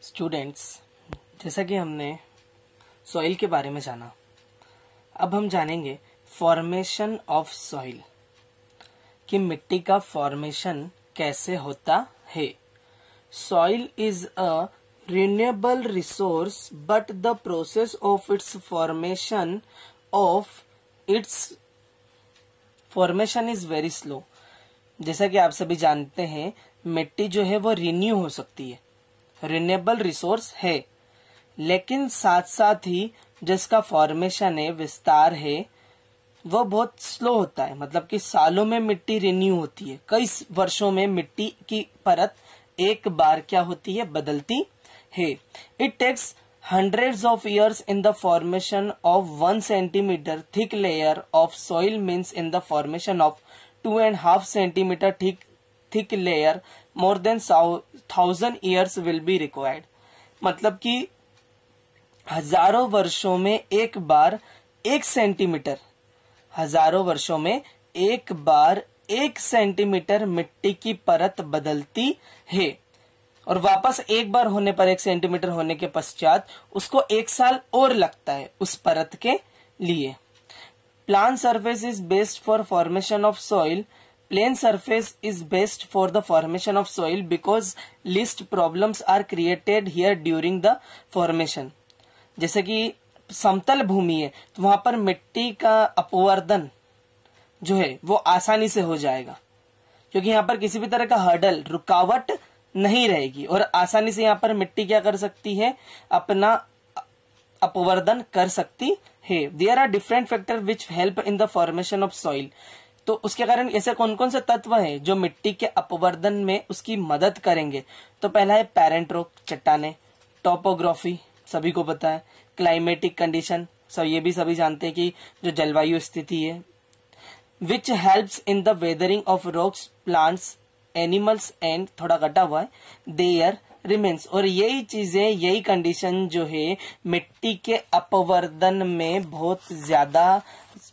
Students, जैसा कि हमने सॉइल के बारे में जाना, अब हम जानेंगे फॉर्मेशन ऑफ सॉइल कि मिट्टी का फॉर्मेशन कैसे होता है। Soil is a renewable resource but the process of its formation is very slow. जैसा कि आप सभी जानते हैं, मिट्टी जो है वो रिन्यू हो सकती है, रिन्यूएबल रिसोर्स है, लेकिन साथ साथ ही जिसका फॉर्मेशन है, विस्तार है, वो बहुत स्लो होता है। मतलब कि सालों में मिट्टी रिन्यू होती है, कई वर्षों में मिट्टी की परत एक बार क्या होती है, बदलती है। It takes hundreds of years in the formation of 1 centimeter thick layer of soil means in the formation of 2.5 centimeter thick layer more than 1000 years will be required। मतलब कि हजारों वर्षों में एक बार 1 सेंटीमीटर, हजारों वर्षों में एक बार 1 सेंटीमीटर मिट्टी की परत बदलती है, और वापस एक बार होने पर 1 सेंटीमीटर होने के पश्चात उसको 1 साल और लगता है उस परत के लिए। Plan surface is best for formation of soil. Plain surface is best for the formation of soil because least problems are created here during the formation. जैसे कि समतल भूमि है तो वहां पर मिट्टी का अपवर्धन जो है वो आसानी से हो जाएगा, क्योंकि यहाँ पर किसी भी तरह का हर्डल, रुकावट नहीं रहेगी, और आसानी से यहाँ पर मिट्टी क्या कर सकती है, अपना अपवर्धन कर सकती है। There are different factor which help in the formation of soil. तो उसके कारण ऐसे कौन कौन से तत्व हैं जो मिट्टी के अपवर्धन में उसकी मदद करेंगे। तो पहला है पैरेंट रॉक, चट्टाने, टोपोग्राफी सभी को पता है, क्लाइमेटिक कंडीशन, ये भी सभी जानते हैं कि जो जलवायु स्थिति है, which helps in the weathering of rocks, plants, animals and, थोड़ा कटा हुआ है, देयर रिमेन्स। और यही चीजें, यही कंडीशन जो है मिट्टी के अपवर्धन में बहुत ज्यादा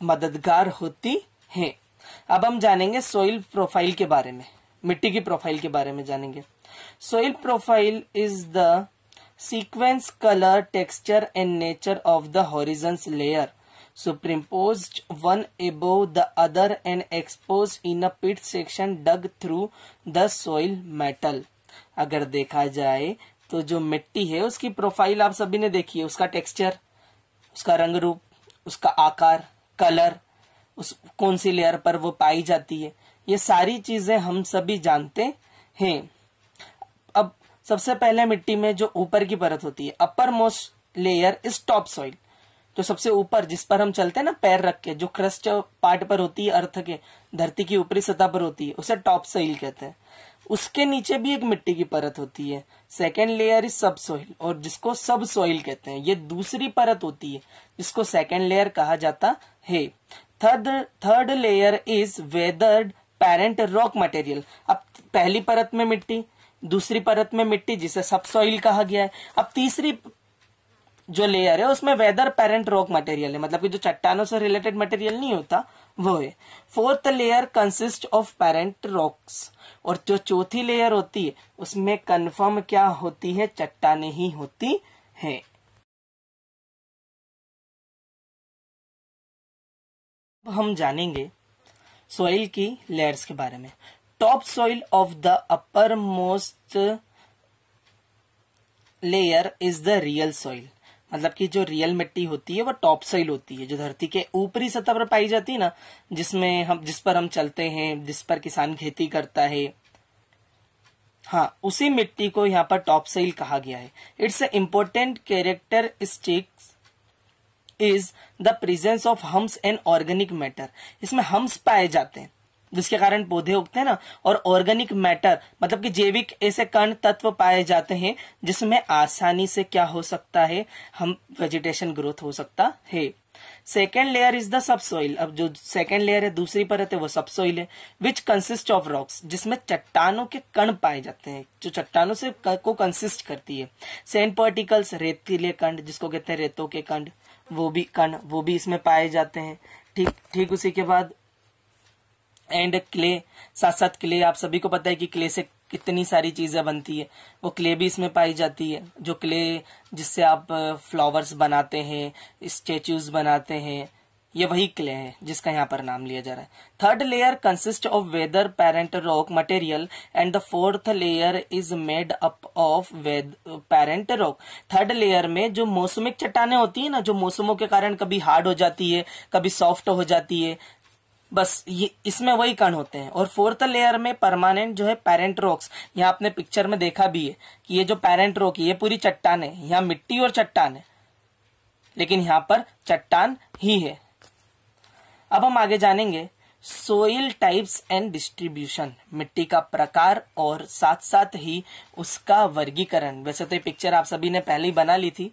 मददगार होती है। अब हम जानेंगे सॉइल प्रोफाइल के बारे में, मिट्टी की प्रोफाइल के बारे में जानेंगे। Soil profile is the sequence, colour, texture and nature of the horizons layer superimposed one above the other and exposed in a pit section dug through the soil metal। अगर देखा जाए तो जो मिट्टी है उसकी प्रोफाइल आप सभी ने देखी है, उसका टेक्सचर, उसका रंग रूप, उसका आकार, कलर, उस कौन सी लेयर पर वो पाई जाती है, ये सारी चीजें हम सभी जानते हैं। अब सबसे पहले मिट्टी में जो ऊपर की परत होती है, upper most layer is top soil. जो सबसे ऊपर, जिस पर हम चलते हैं ना पैर रख के, जो क्रस्ट पार्ट पर होती है, अर्थ के, धरती की ऊपरी सतह पर होती है, उसे टॉप सॉइल कहते हैं। उसके नीचे भी एक मिट्टी की परत होती है, सेकेंड लेयर इज सब सॉइल, और जिसको सब सॉइल कहते हैं। ये दूसरी परत होती है जिसको सेकेंड लेयर कहा जाता है। Third layer is weathered parent rock material. अब पहली परत में मिट्टी, दूसरी परत में मिट्टी, जिसे सब सॉइल कहा गया है। अब तीसरी जो लेयर है उसमें वेदर पेरेंट रॉक मटेरियल है, मतलब कि जो चट्टानों से रिलेटेड मटेरियल नहीं होता वो है। Fourth layer consist of parent rocks, और जो चौथी लेयर होती है उसमें कंफर्म क्या होती है, चट्टाने ही होती है। अब हम जानेंगे सॉइल की लेयर्स के बारे में। Top soil of the upper most layer is the real soil. मतलब कि जो रियल मिट्टी होती है वो टॉप सॉइल होती है, जो धरती के ऊपरी सतह पर पाई जाती है ना, जिस पर हम चलते हैं, जिस पर किसान खेती करता है, हाँ, उसी मिट्टी को यहाँ पर टॉप सॉइल कहा गया है। It's a important characteristics is the presence of hums and organic matter. इसमें हम्स पाए जाते हैं जिसके कारण पौधे उगते हैं ना, और ऑर्गेनिक मैटर मतलब कि जैविक ऐसे कण तत्व पाए जाते हैं जिसमें आसानी से क्या हो सकता है, हम वेजिटेशन ग्रोथ हो सकता है। Second layer is the sub soil. अब जो सेकेंड लेयर है, दूसरी परत है, वो सब सॉइल है, विच कंसिस्ट ऑफ रॉक्स, जिसमें चट्टानों के कण पाए जाते हैं, जो चट्टानों से को कंसिस्ट करती है। सैंड पार्टिकल्स, रेतीले कण जिसको कहते हैं रेतों के कण, वो भी इसमें पाए जाते हैं। ठीक उसी के बाद एंड क्ले, साथ साथ क्ले, आप सभी को पता है कि क्ले से कितनी सारी चीजें बनती है, वो क्ले भी इसमें पाई जाती है। जो क्ले जिससे आप फ्लावर्स बनाते हैं, स्टेच्यूज बनाते हैं, ये वही क्ले है जिसका यहाँ पर नाम लिया जा रहा है। Third layer consist of weather parent rock material and the fourth layer is made up of parent rock. Third layer में जो मौसमिक चट्टानें होती है ना, जो मौसमों के कारण कभी हार्ड हो जाती है, कभी सॉफ्ट हो जाती है, बस ये इसमें वही कण होते हैं। और फोर्थ लेयर में परमानेंट जो है पेरेंट रॉक्स, यहाँ आपने पिक्चर में देखा भी है कि ये जो पेरेंट रॉक है ये पूरी चट्टान है, यहाँ मिट्टी और चट्टान है, लेकिन यहाँ पर चट्टान ही है। अब हम आगे जानेंगे सोइल टाइप्स एंड डिस्ट्रीब्यूशन, मिट्टी का प्रकार और साथ साथ ही उसका वर्गीकरण। वैसे तो ये पिक्चर आप सभी ने पहले ही बना ली थी,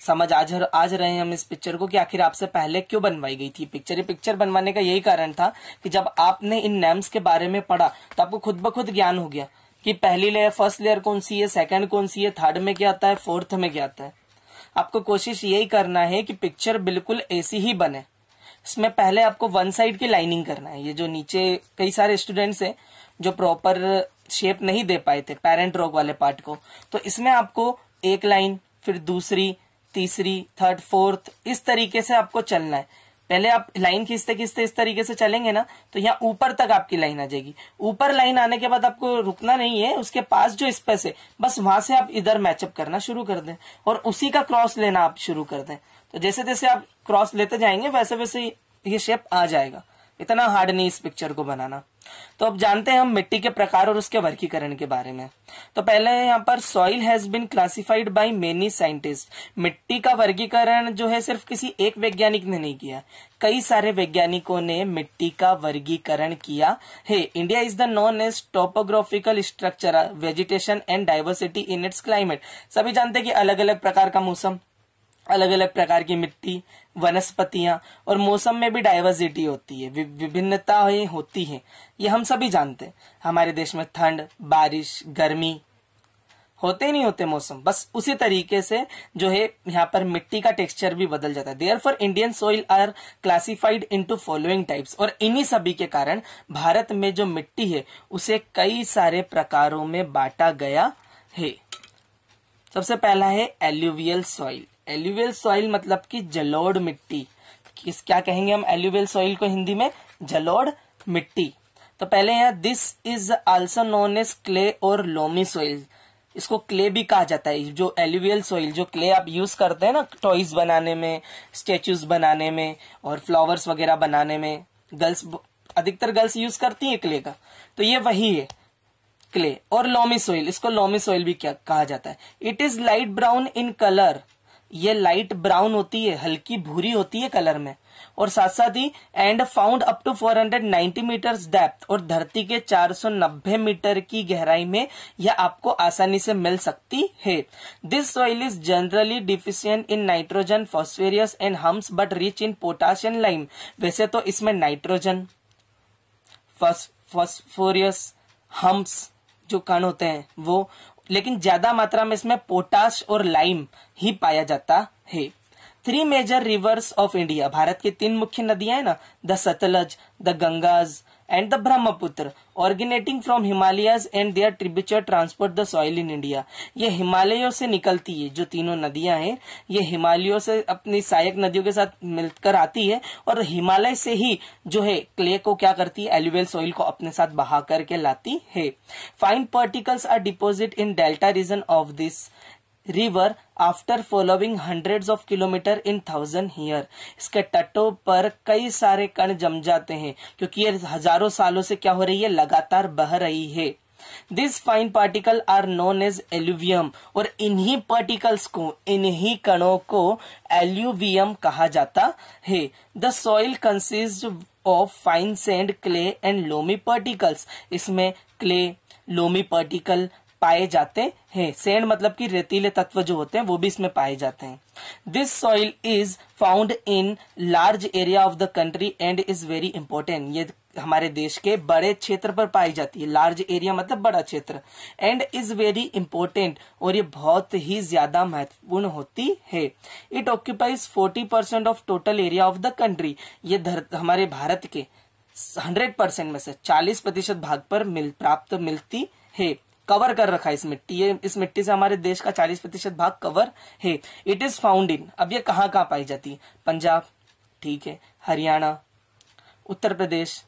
समझ आज रहे हैं हम इस पिक्चर को कि आखिर आपसे पहले क्यों बनवाई गई थी पिक्चर। ये पिक्चर बनवाने का यही कारण था कि जब आपने इन नेम्स के बारे में पढ़ा तो आपको खुद ब खुद ज्ञान हो गया कि पहली लेयर, फर्स्ट लेयर कौन सी है, सेकंड कौन सी है, थर्ड में क्या आता है, फोर्थ में क्या आता है। आपको कोशिश यही करना है कि पिक्चर बिल्कुल ऐसी ही बने। इसमें पहले आपको वन साइड की लाइनिंग करना है। ये जो नीचे कई सारे स्टूडेंट्स हैं जो प्रॉपर शेप नहीं दे पाए थे पेरेंट रॉक वाले पार्ट को, तो इसमें आपको एक लाइन, फिर दूसरी, तीसरी, थर्ड, फोर्थ, इस तरीके से आपको चलना है। पहले आप लाइन खींचते खींचते इस तरीके से चलेंगे ना तो यहाँ ऊपर तक आपकी लाइन आ जाएगी। ऊपर लाइन आने के बाद आपको रुकना नहीं है, उसके पास जो स्पेस है बस वहां से आप इधर मैचअप करना शुरू कर दें और उसी का क्रॉस लेना आप शुरू कर दें। तो जैसे जैसे आप क्रॉस लेते जाएंगे वैसे वैसे ये शेप आ जाएगा। इतना हार्ड नहीं इस पिक्चर को बनाना। तो अब जानते हैं हम मिट्टी के प्रकार और उसके वर्गीकरण के बारे में। तो पहले यहाँ पर soil has been classified by many scientist. मिट्टी का वर्गीकरण जो है सिर्फ किसी एक वैज्ञानिक ने नहीं किया, कई सारे वैज्ञानिकों ने मिट्टी का वर्गीकरण किया है। India is the known as topographical structure, vegetation and diversity in its climate. सभी जानते हैं कि अलग अलग प्रकार का मौसम, अलग अलग प्रकार की मिट्टी, वनस्पतियां और मौसम में भी डाइवर्सिटी होती है, विभिन्नताएं होती हैं। ये हम सभी जानते हैं। हमारे देश में ठंड, बारिश, गर्मी होते ही नहीं होते मौसम, बस उसी तरीके से जो है यहाँ पर मिट्टी का टेक्सचर भी बदल जाता है। Therefore Indian soil are classified into following types. और इन्हीं सभी के कारण भारत में जो मिट्टी है उसे कई सारे प्रकारों में बांटा गया है। सबसे पहला है एल्यूवियल सॉइल। एल्यूवियल सॉइल मतलब कि जलोढ़ मिट्टी। क्या कहेंगे हम एल्यूवियल सॉइल को हिंदी में? जलोढ़ मिट्टी। तो पहले यहाँ this is also known as clay और लोमी सॉइल। इसको क्ले भी कहा जाता है। जो एल्यूवियल सॉइल, जो क्ले आप यूज करते हैं ना टॉयज बनाने में, स्टेच्यूज बनाने में और फ्लावर्स वगैरह बनाने में, अधिकतर गर्ल्स यूज करती है क्ले का, तो ये वही है क्ले। और लोमी सॉइल, इसको लोमी सॉइल भी क्या कहा जाता है। It is light brown in colour. ये लाइट ब्राउन होती है, हल्की भूरी होती है कलर में, और साथ साथ ही and found up to 490 meters depth. और धरती के 490 मीटर की गहराई में यह आपको आसानी से मिल सकती है। This soil is generally deficient in nitrogen, phosphorus and humus but rich in potash and lime. वैसे तो इसमें नाइट्रोजन, फॉस्फोरियस, हम्स जो कण होते हैं वो, लेकिन ज्यादा मात्रा में इसमें पोटाश और लाइम ही पाया जाता है। 3 major rivers of India. Bharat की 3 मुख्य नदियां हैं ना, the Sutlej, the Ganges and the Brahmaputra, originating from Himalayas and their tributary transport the soil in India. ये हिमालयों से निकलती है। जो तीनों नदियां हैं ये हिमालयों से अपनी सहायक नदियों के साथ मिलकर आती है और हिमालय से ही जो है क्ले को क्या करती है, एल्यूवियल सॉइल को अपने साथ बहा करके लाती है। Fine particles are deposit in delta region of this river after following hundreds of kilometer in 1000 year. इसके तटों पर कई सारे कण जम जाते हैं क्योंकि ये हजारों सालों से क्या हो रही है, लगातार बह रही है। This fine particle are known as alluvium. और इन्हीं पार्टिकल्स को, इन्हीं कणों को एल्यूवियम कहा जाता है। The soil consist of fine sand, clay and loamy particles. इसमें क्ले, लोमी पार्टिकल पाए जाते हैं। सैंड मतलब कि रेतीले तत्व जो होते हैं वो भी इसमें पाए जाते हैं। This soil is found in large area of the country and is very important. ये हमारे देश के बड़े क्षेत्र पर पाई जाती है। लार्ज एरिया मतलब बड़ा क्षेत्र। एंड इज वेरी इंपॉर्टेंट, और ये बहुत ही ज्यादा महत्वपूर्ण होती है। It occupies 40% of total area of the country. ये हमारे भारत के 100% में से 40% भाग पर मिलती है। कवर कर रखा है इस मिट्टी से हमारे देश का 40% भाग कवर है। इट इज फाउंड इन, अब ये कहाँ कहाँ पाई जाती है? पंजाब, ठीक है, हरियाणा, उत्तर प्रदेश,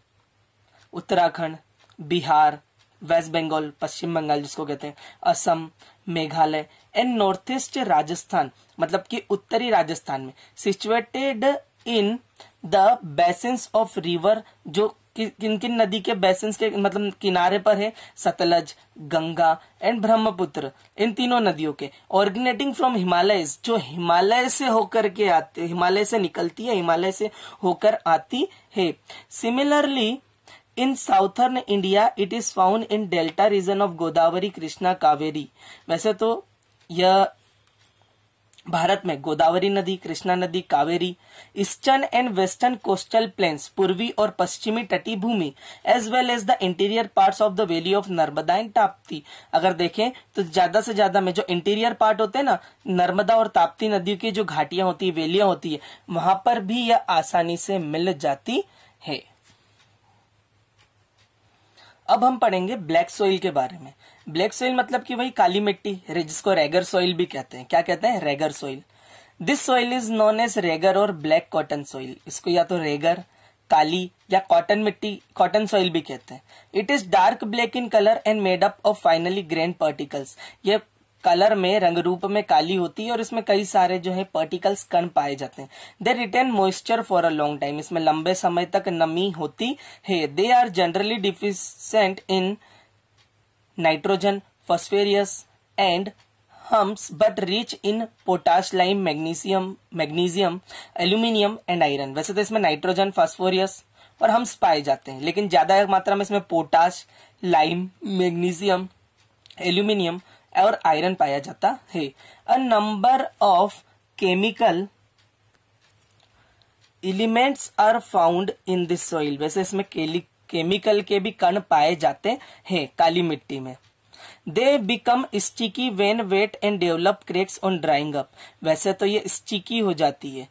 उत्तराखंड, बिहार, वेस्ट बंगाल, पश्चिम बंगाल जिसको कहते हैं, Assam, Meghalaya and north east Rajasthan, मतलब कि उत्तरी राजस्थान में। Situated in the basins of river, जो किन किन नदी के बेसिन्स के मतलब किनारे पर है? सतलज, गंगा एंड ब्रह्मपुत्र, इन तीनों नदियों के। ऑरिजिनेटिंग फ्रॉम हिमालयस, जो हिमालय से होकर के आते, हिमालय से निकलती है, हिमालय से होकर आती है। Similarly in southern India it is found in delta region of Godavari, Krishna, Kaveri. वैसे तो यह भारत में गोदावरी नदी, कृष्णा नदी, Kaveri, eastern and western coastal plains, पूर्वी और पश्चिमी तटीय भूमि, as well as the interior parts of the valley of Narmada and Tapti. अगर देखें तो ज्यादा से ज्यादा में जो इंटीरियर पार्ट होते हैं ना, नर्मदा और ताप्ती नदियों की जो घाटियां होती है, वैलियां होती है, वहां पर भी यह आसानी से मिल जाती है। अब हम पढ़ेंगे ब्लैक सॉइल के बारे में। ब्लैक सॉइल मतलब कि वही काली मिट्टी, जिसको रेगर सॉइल भी कहते हैं। क्या कहते हैं? Regur soil. This soil is known as regur और ब्लैक कॉटन सॉइल। इसको या तो रेगर, काली या कॉटन मिट्टी, कॉटन सॉइल भी कहते हैं। It is dark black in colour and made up of finally grain particles. ये कलर में, रंग रूप में काली होती है और इसमें कई सारे जो है पार्टिकल्स, कण पाए जाते हैं। They retain moisture for a long time, इसमें लंबे समय तक नमी होती है। They are generally deficient in nitrogen, phosphorus and humus but rich in potash, lime, magnesium, aluminium and iron. वैसे तो इसमें नाइट्रोजन, फास्फोरियस और हम्स पाए जाते हैं, लेकिन ज्यादा मात्रा में इसमें पोटाश, लाइम, मैग्नीशियम, एल्यूमिनियम और आयरन पाया जाता है। A number of chemical elements are found in this soil. वैसे इसमें केमिकल के भी कण पाए जाते हैं काली मिट्टी में। They become sticky when wet and develop cracks on drying up. वैसे तो ये स्टिकी हो जाती है,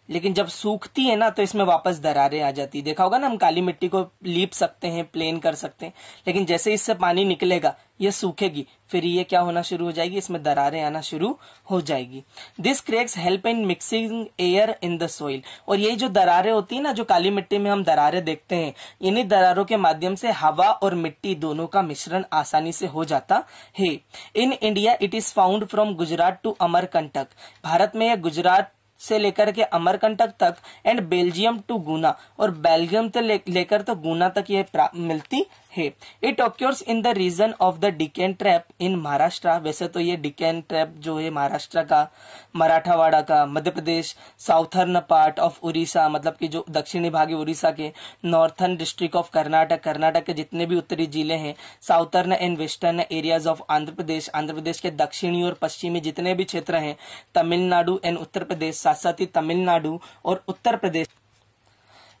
लेकिन जब सूखती है ना तो इसमें वापस दरारें आ जाती है। देखा होगा ना, हम काली मिट्टी को लीप सकते हैं, प्लेन कर सकते हैं, लेकिन जैसे इससे पानी निकलेगा ये सूखेगी, फिर ये क्या होना शुरू हो जाएगी, इसमें दरारें आना शुरू हो जाएगी। This cracks help in mixing air in the soil. और ये जो दरारें होती है ना, जो काली मिट्टी में हम दरारें देखते हैं, इन्हीं दरारों के माध्यम से हवा और मिट्टी दोनों का मिश्रण आसानी से हो जाता है। In India it is found from Gujarat to Amarkantak. Bharat में यह गुजरात से लेकर के अमरकंटक तक एंड बेल्जियम टू गुना, और बेल्जियम से लेकर तो गुना तक ये मिलती है। It occurs in the region of the Deccan trap in Maharashtra. वैसे तो ये डिकेन ट्रैप जो है महाराष्ट्र का, मराठावाड़ा का, Madhya Pradesh, southern part of Orissa, मतलब कि जो दक्षिणी भाग उड़ीसा के, northern district of Karnataka, Karnataka के जितने भी उत्तरी जिले हैं, southern and western areas of Andhra Pradesh, Andhra Pradesh के दक्षिणी और पश्चिमी जितने भी क्षेत्र हैं, तमिलनाडु एंड उत्तर प्रदेश, साथ साथ ही तमिलनाडु और उत्तर प्रदेश,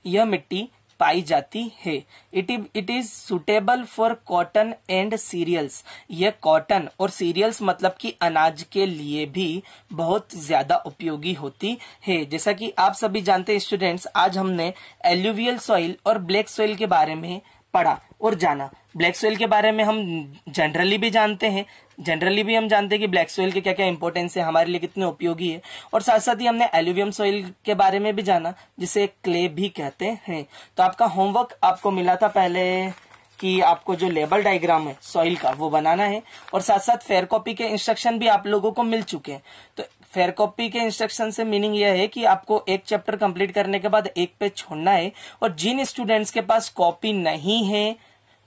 यह मिट्टी पाई जाती है। It is suitable for cotton and cereals. यह कॉटन और सीरियल्स मतलब कि अनाज के लिए भी बहुत ज्यादा उपयोगी होती है। जैसा कि आप सभी जानते हैं स्टूडेंट्स, आज हमने एल्यूवियल सॉइल और ब्लैक सॉइल के बारे में पढ़ा और जाना। ब्लैक सॉइल के बारे में हम जनरली भी जानते हैं, कि ब्लैक सॉइल के क्या क्या इंपॉर्टेंस है, हमारे लिए कितने उपयोगी है, और साथ साथ ही हमने एल्यूवियम सॉइल के बारे में भी जाना, जिसे क्ले भी कहते हैं। तो आपका होमवर्क आपको मिला था पहले कि आपको जो लेबल डायग्राम है सॉइल का वो बनाना है, और साथ साथ फेयर कॉपी के इंस्ट्रक्शन भी आप लोगों को मिल चुके हैं। तो फेयर कॉपी के इंस्ट्रक्शन से मीनिंग यह है कि आपको एक चैप्टर कंप्लीट करने के बाद एक पेज छोड़ना है, और जिन स्टूडेंट्स के पास कॉपी नहीं है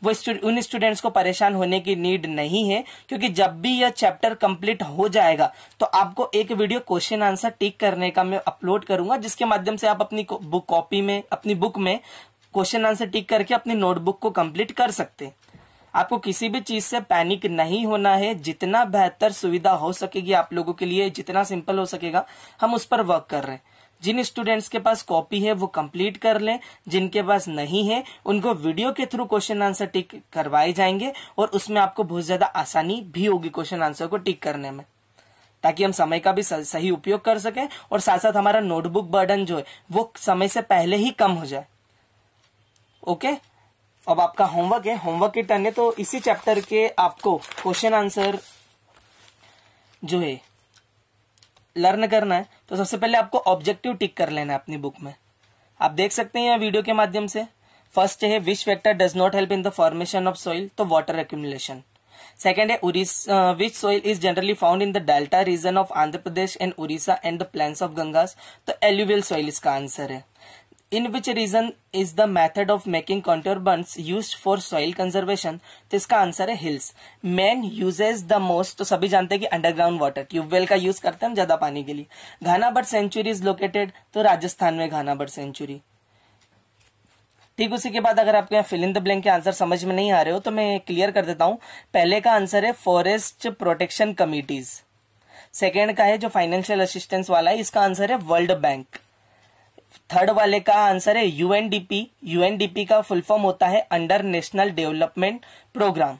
वो उन स्टूडेंट्स को परेशान होने की नीड नहीं है, क्योंकि जब भी यह चैप्टर कंप्लीट हो जाएगा तो आपको एक वीडियो क्वेश्चन आंसर टिक करने का मैं अपलोड करूंगा, जिसके माध्यम से आप अपनी बुक में क्वेश्चन आंसर टिक करके अपनी नोटबुक को कंप्लीट कर सकते हैं। आपको किसी भी चीज से पैनिक नहीं होना है। जितना बेहतर सुविधा हो सकेगी आप लोगों के लिए, जितना सिंपल हो सकेगा, हम उस पर वर्क कर रहे हैं। जिन स्टूडेंट्स के पास कॉपी है वो कंप्लीट कर लें, जिनके पास नहीं है उनको वीडियो के थ्रू क्वेश्चन आंसर टिक करवाए जाएंगे, और उसमें आपको बहुत ज्यादा आसानी भी होगी क्वेश्चन आंसर को टिक करने में, ताकि हम समय का भी सही उपयोग कर सकें, और साथ साथ हमारा नोटबुक बर्डन जो है वो समय से पहले ही कम हो जाए। ओके, अब आपका होमवर्क है, होमवर्क की टर्न है। तो इसी चैप्टर के आपको क्वेश्चन आंसर जो है लर्न करना है। तो सबसे पहले आपको ऑब्जेक्टिव टिक कर लेना है अपनी बुक में। आप देख सकते हैं यहाँ वीडियो के माध्यम से। फर्स्ट है which factor does not help in the formation of soil, तो वाटर एक्यूमुलेशन। सेकेंड है which soil is generally found in the delta region of Andhra Pradesh and Orissa and the plains of Ganges, तो एल्यूवियल सॉइल इसका answer है। In which region is the method of making contour bunds used for soil conservation, तो इसका answer है hills. Man uses the most, तो सभी जानते हैं कि अंडरग्राउंड वाटर, ट्यूबवेल का यूज करते हैं हम ज्यादा पानी के लिए। घाना बर्ड सेंचुरी इज लोकेटेड, तो राजस्थान में घाना बर्ड सेंचुरी। ठीक, उसी के बाद अगर आपके यहाँ फिल इन द ब्लैंक के आंसर समझ में नहीं आ रहे हो तो मैं क्लियर कर देता हूं। पहले का आंसर है फॉरेस्ट प्रोटेक्शन कमिटीज। सेकेंड का है जो फाइनेंशियल असिस्टेंस वाला है, इसका आंसर है वर्ल्ड बैंक। थर्ड वाले का आंसर है यूएनडीपी। यूएनडीपी का फुल फॉर्म होता है अंडर नेशनल डेवलपमेंट प्रोग्राम।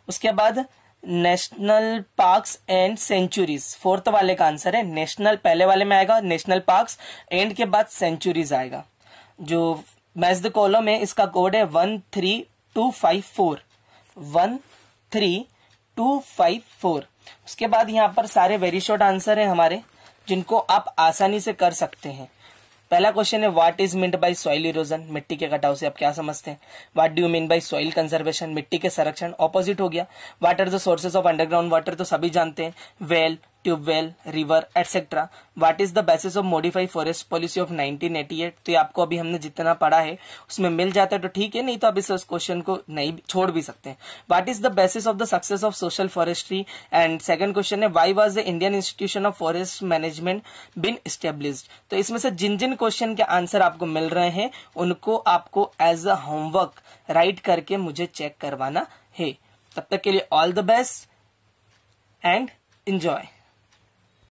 उसके बाद national parks and sanctuaries, fourth वाले का आंसर है नेशनल, पहले वाले में आएगा नेशनल पार्क्स, एंड के बाद सेंचुरीज आएगा। जो मैच द कॉलम है इसका कोड है 13254, 13254। उसके बाद यहाँ पर सारे वेरी शॉर्ट आंसर है हमारे, जिनको आप आसानी से कर सकते हैं। पहला क्वेश्चन है what is meant by soil erosion, मिट्टी के कटाव से आप क्या समझते हैं। What do you mean by soil conservation, मिट्टी के संरक्षण, ऑपोजिट हो गया। What are the sources of underground water, तो सभी जानते हैं, well, tubewell, river etcetera. What is the basis of modified forest policy of 1988, तो ये आपको अभी हमने जितना पढ़ा है उसमें मिल जाता है तो ठीक है, नहीं तो आप इस क्वेश्चन को नहीं छोड़ भी सकते हैं। What is the basis of the success of social forestry, and second question है why was the Indian institution of forest management been established. तो इसमें से जिन जिन क्वेश्चन के आंसर आपको मिल रहे हैं उनको आपको एज अ होमवर्क राइट करके मुझे चेक करवाना है। तब तक के लिए all the best and enjoy.